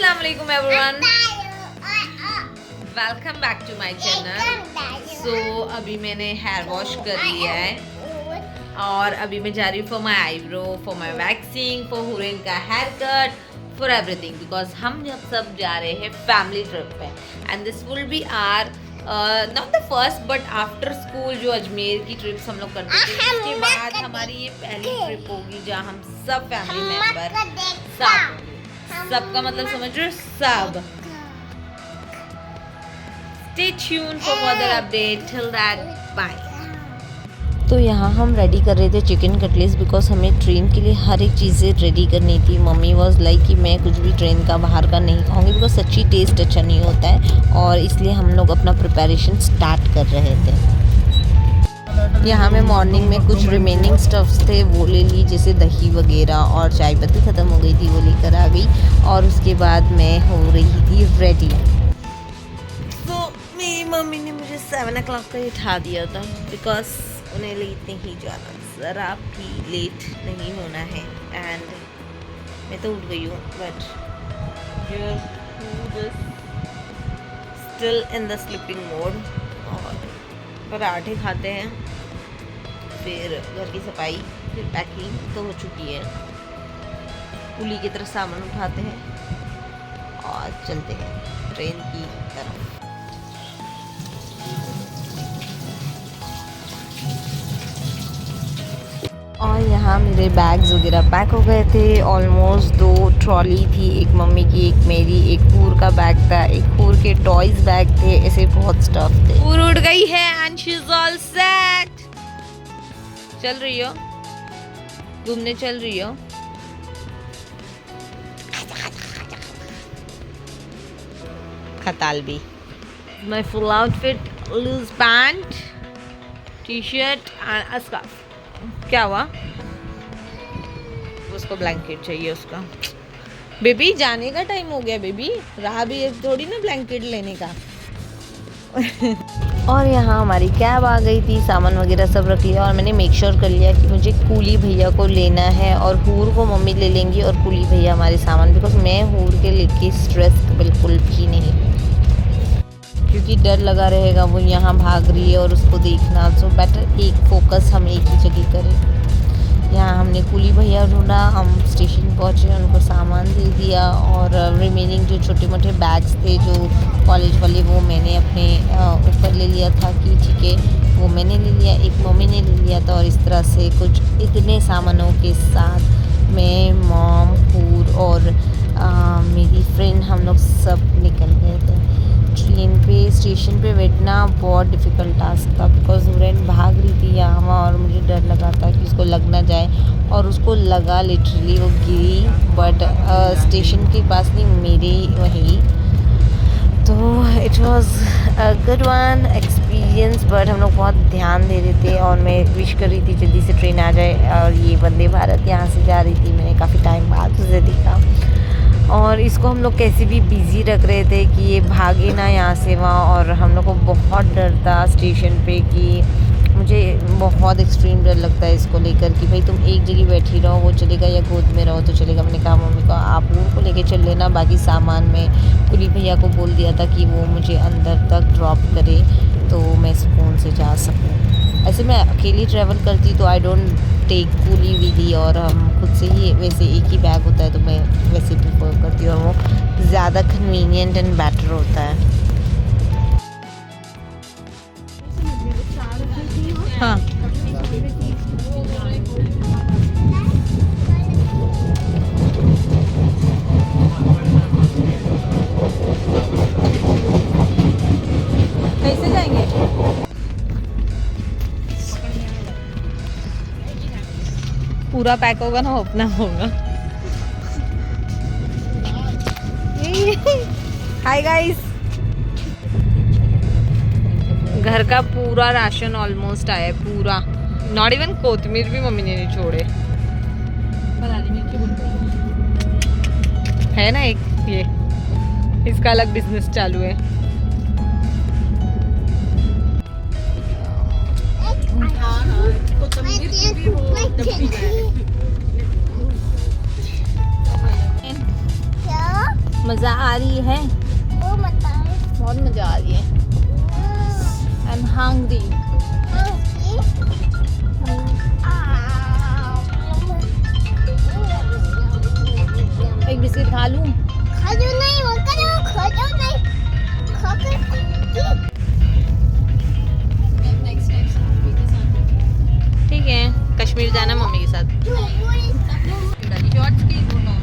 अस्सलाम वालेकुम everyone, welcome back to my channel. So अभी मैंने हेयर वॉश कर लिया है और अभी मैं जा रही हूँ for my eyebrow, for my waxing, for Hurain का hair cut, for everything, because हम जब सब जा रहे हैं फैमिली ट्रिप पे and this will be are not the first but after school जो अजमेर की ट्रिप्स हम लोग करते थे, उसके बाद हमारी ये पहली ट्रिप होगी जहाँ हम सब फैमिली मेम्बर साथ होंगे। सबका मतलब समझ रहे हो, सब। Stay tuned for further update. Till that, bye. तो यहाँ हम रेडी कर रहे थे चिकन कटलेट्स बिकॉज हमें ट्रेन के लिए हर एक चीज़ें रेडी करनी थी। मम्मी वॉज लाइक कि मैं कुछ भी ट्रेन का बाहर का नहीं खाऊंगी बिकॉज सच्ची टेस्ट अच्छा नहीं होता है, और इसलिए हम लोग अपना प्रिपरेशन स्टार्ट कर रहे थे। यहाँ में मॉर्निंग में कुछ रिमेनिंग स्टफ्स थे वो ले ली, जैसे दही वगैरह, और चाय पत्ती ख़त्म हो गई थी वो लेकर आ गई, और उसके बाद मैं हो रही थी रेडी। तो मेरी मम्मी ने मुझे 7 o'clock पर उठा दिया था बिकॉज उन्हें लेट नहीं जाना, ज़रा भी लेट नहीं होना है। एंड मैं तो उठ गई हूँ but still in the sleeping mode. और पराठे खाते हैं, फिर घर की सफाई, फिर पैकिंग तो हो चुकी है। कुली की तरफ सामान उठाते हैं और चलते हैं ट्रेन की तरफ। और यहाँ मेरे बैग्स वगैरह पैक हो गए थे। ऑलमोस्ट 2 ट्रॉली थी, एक मम्मी की, एक मेरी, एक हूर का बैग था, एक हूर के टॉयज बैग थे, ऐसे बहुत स्टफ थे। हूर उड़ गई है and she is all set. चल रही हो, घूमने चल रही हो? खताल भी। My full outfit, loose pant, T shirt and a scarf. क्या हुआ? उसको ब्लैंकेट चाहिए उसका। बेबी जाने का टाइम हो गया, बेबी रहा भी है थोड़ी ना ब्लैंकेट लेने का। और यहाँ हमारी कैब आ गई थी, सामान वगैरह सब रख लिया, और मैंने मेक श्योर कर लिया कि मुझे कूली भैया को लेना है और हूर को मम्मी ले लेंगी और कूली भैया हमारे सामान, बिकॉज मैं हूर के लेके स्ट्रेस बिल्कुल भी नहीं, क्योंकि डर लगा रहेगा वो यहाँ भाग रही है और उसको देखना। सो बेटर एक फोकस हम एक ही जगह करें। यहाँ हमने कूली भैया ढूंढा, हम स्टेशन पहुँचे, उनको सामान दे दिया, और रिमेनिंग जो छोटे मोटे बैग्स थे जो कॉलेज वाले वो मैंने अपने ऊपर ले लिया था कि ठीक है, वो मैंने ले लिया, एक मम्मी ने ले लिया था। और इस तरह से कुछ इतने सामानों के साथ मैं, मॉम, हूर और मेरी फ्रेंड हम लोग सब निकल गए थे। ट्रेन पे स्टेशन पे बैठना बहुत डिफ़िकल्ट टास्क था बिकॉज हुरैन भाग रही थी यहाँ वहाँ, और मुझे डर लगा था कि उसको लग ना जाए, और उसको लगा, लिटरली वो गिरी, बट स्टेशन के पास नहीं, मेरे वहीं। तो it was a good one experience, but हम लोग बहुत ध्यान दे रहे थे, और मैं विश कर रही थी जल्दी से ट्रेन आ जाए। और ये वंदे भारत यहाँ से जा रही थी, मैंने काफ़ी टाइम बाद उसे देखा, और इसको हम लोग कैसे भी बिज़ी रख रहे थे कि ये भागे ना यहाँ से वहाँ। और हम लोग को बहुत डर था स्टेशन पे, कि मुझे बहुत एक्सट्रीम डर लगता है इसको लेकर कि भाई तुम एक जगह बैठी रहो, वो चलेगा, या गोद में रहो तो चलेगा। मैंने कहा मम्मी को आप उनको लेके चल लेना, बाकी सामान में कुली भैया को बोल दिया था कि वो मुझे अंदर तक ड्रॉप करे तो मैं सुकून से जा सकूँ। ऐसे मैं अकेली ट्रैवल करती तो आई डोंट टेक कूली विदी, और हम खुद से ही, वैसे एक ही बैग होता है तो मैं वैसे प्रिफर करती हूँ, और वो ज़्यादा कन्वीनियंट एंड बेटर होता है। हाँ कैसे जाएंगे? पूरा पैक होगा ना, अपना होगा। हाय गाइस, घर का पूरा राशन ऑलमोस्ट आया है, पूरा, नॉट इवन कोतमीर भी मम्मी ने नहीं छोड़े। है ना एक ये, इसका अलग बिजनेस चालू है। मज़ा आ रही है, बहुत मज़ा आ रही है। I'm hungry. एक बिस्किट खा लूं? ठीक है, कश्मीर जाना मम्मी के साथ। शॉर्ट्स की दोनों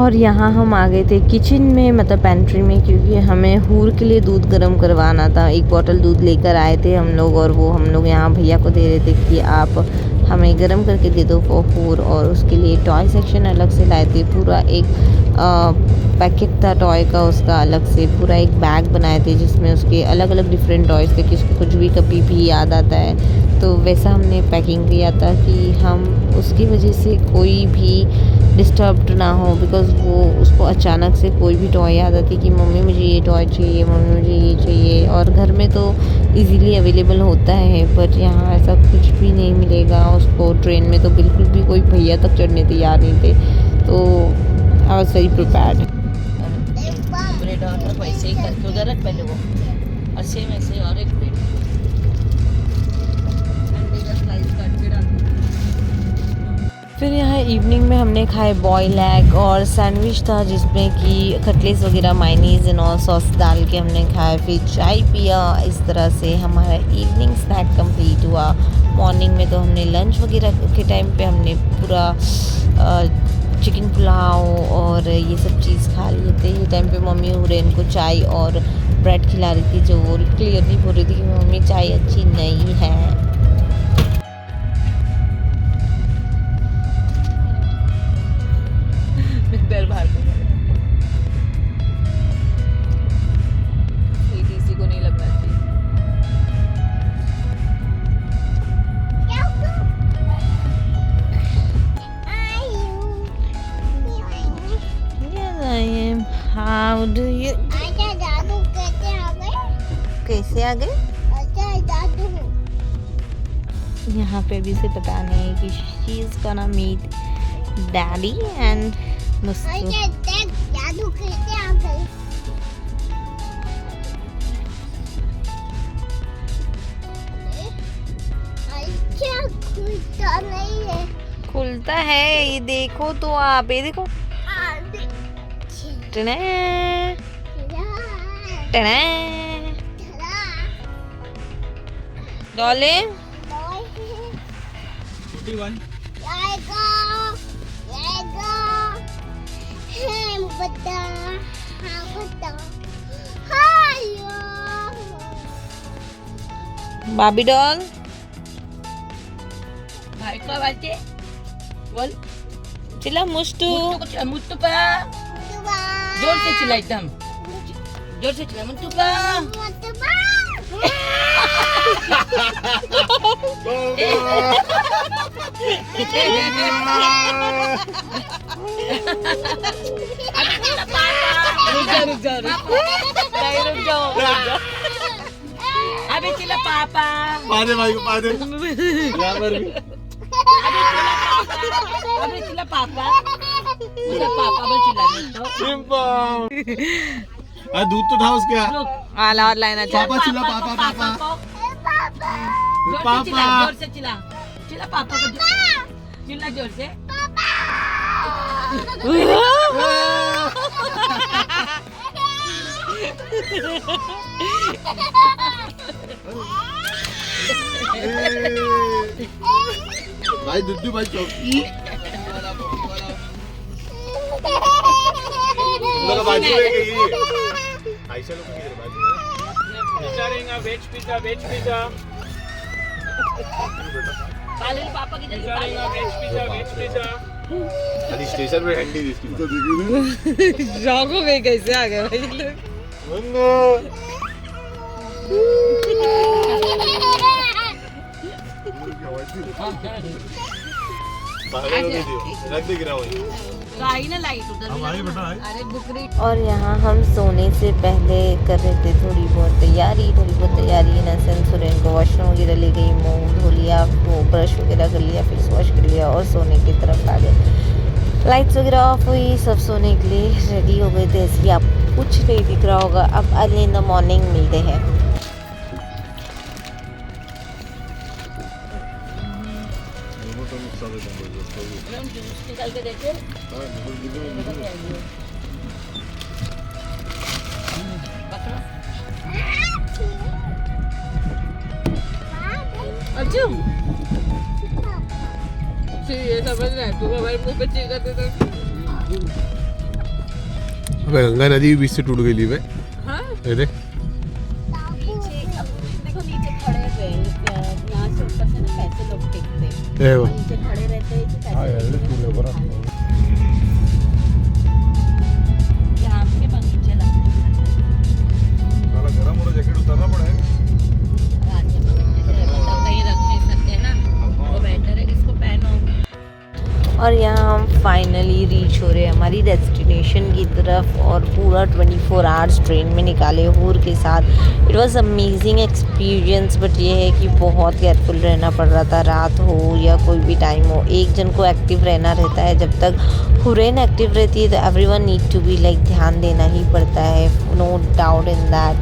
और यहाँ हम आ गए थे किचन में, मतलब पेंट्री में, क्योंकि हमें हूर के लिए दूध गर्म करवाना था। एक बोतल दूध लेकर आए थे हम लोग, और वो हम लोग यहाँ भैया को दे रहे थे कि आप हमें गर्म करके दे दो फॉर हूर। और उसके लिए टॉय सेक्शन अलग से लाए थे, पूरा एक पैकेट था टॉय का, उसका अलग से पूरा एक बैग बनाए थे जिसमें उसके अलग अलग डिफरेंट टॉयज़ थे कि उसको कुछ भी कभी भी याद आता है तो वैसा हमने पैकिंग किया था कि हम उसकी वजह से कोई भी डिस्टर्ब्ड ना हो। बिकॉज़ वो उसको अचानक से कोई भी टॉय याद आती कि मम्मी मुझे ये टॉय चाहिए, मम्मी मुझे ये चाहिए। और घर में तो इजीली अवेलेबल होता है, बट यहाँ ऐसा कुछ भी नहीं मिलेगा उसको। ट्रेन में तो बिल्कुल भी कोई भैया तक चढ़ने तैयार नहीं थे, तो I was very prepared. Bread और वैसे ही करके उधर रख पहले वो, और सेम ऐसे और एक ब्रेड फिर यहाँ इवनिंग में हमने खाए बॉयल एग और सैंडविच था जिसमें कि कटलेट्स वगैरह मायनीज़ और सॉस डाल के हमने खाया। फिर चाय पिया। इस तरह से हमारा इवनिंग स्नैक कंप्लीट हुआ। मॉर्निंग में तो हमने लंच वगैरह के टाइम पे हमने पूरा चिकन पुलाव और ये सब चीज़ खा लिए थे। ये टाइम पे मम्मी हुरैन को चाय और ब्रेड खिला रही थी, जो वो क्लियरली बोल रही थी कि मम्मी चाय अच्छी नहीं है। पैर बाहर किसी को नहीं लगना चाहिए। Yes, I am. How do you? कैसे आ गए? यहाँ पे भी से पता नहीं है कि she is gonna meet daddy and मुस्तु। जादू कैसे आ गई? अच्छा खुलता नहीं है। खुलता है, ये देखो तो आप, ये देखो। टने टने डॉले बाबी डॉल भाई का बाजे बोल चिल्ला मुस्तु मुस्तु पा जोर से चिल्ला, एकदम जोर से चिल्ला मुस्तु पा रुक जाओ अबे चिल्ला पापा, पादे भाई को पादे यहाँ पर भी अबे चिल्ला पापा, मुझे पापा बोल चिल्ला तो सिंपल। दूध तो था उसके आला और लाइन अच्छा पापा चिल्ला पापा पापा पापा जोर से चिल्ला चिल्ला पापा को चिल्ला जोर से भाई दुद्धू भाई चौकी बाजू में गई आयशा लोग किधर बाजू में पिज्जा रहेगा वेज पिज्जा पापा की पिज्जा रहेगा वेज पिज्जा अभी स्टेशन पे हैंडी इसकी तो देखिए शौक हो गई कैसे आ गए भाई लोग रख दे गिरा वही आई ना लाइट उधर अरे बुकरी। और यहाँ हम सोने से पहले कर रहे थे थोड़ी बहुत तैयारी इन द सेंस सुरेन को वॉशरूम वगैरह ले गई, मुँह धो लिया, वो ब्रश वगैरह कर लिया, फेस वॉश कर लिया और सोने की तरफ आ गए। लाइट्स वगैरह ऑफ हुई, सब सोने के लिए रेडी हो गए थे। ऐसे आप कुछ नहीं दिख रहा होगा। अब अर्ली इन द मॉर्निंग मिलते हैं। निकाल के देखे अच्छा ये समझ रहा है तू हमारे मुंह पे चिल करते तो अबे गंगा नदी बीच से टूट गई ली बे। हाँ ये देख देखो नीचे खड़े हुए यहाँ से ऊपर से ना पैसे लोग टेकते ये वो नीचे खड़े रहते हैं तो पैसे यहाँ के बगीचे लगते हैं गरम वाला जैकेट उतारना पड़ेगा रात के बगीचे मतलब कहीं रख नहीं सकते ना वो बेटर है इसको पहनो। और यहाँ हम फाइनली रीच हो रहे हैं हमारी डेस्टिनेशन की तरफ और पूरा 24 आवर्स ट्रेन में निकाले हूर के साथ। It was amazing experience, but ये है कि बहुत केयरफुल रहना पड़ रहा था, रात हो या कोई भी टाइम हो। एक जन को एक्टिव रहना रहता है, जब तक हुरैन एक्टिव रहती है तो everyone need to be like ध्यान देना ही पड़ता है, नो डाउट इन दैट।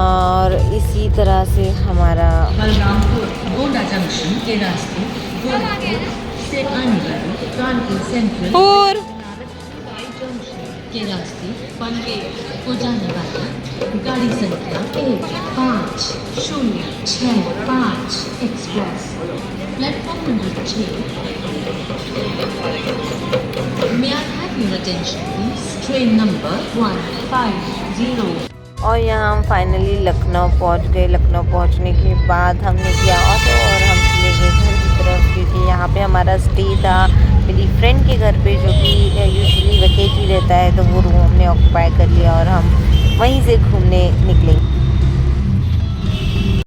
और इसी तरह से हमारा बलरामपुर गोंडा जंक्शन के रास्ते गोरखपुर से आने वाली कानपुर सेंट्रल और जंक्शन के रास्ते पनवेल को जाने वाली गाड़ी संख्या 1565 एक्सप्रेस प्लेटफॉर्म नंबर 6 में I have your attention please train number 150। और यहाँ हम फाइनली लखनऊ पहुँच गए। लखनऊ पहुँचने के बाद हमने किया ऑटो और हम चले गए घर की तरफ, क्योंकि यहाँ पे हमारा स्टे था मेरी फ्रेंड के घर पे, जो कि यूजुअली वेकेट ही रहता है, तो वो रूम हमने ऑक्यूपाई कर लिया और हम वहीं से घूमने निकले।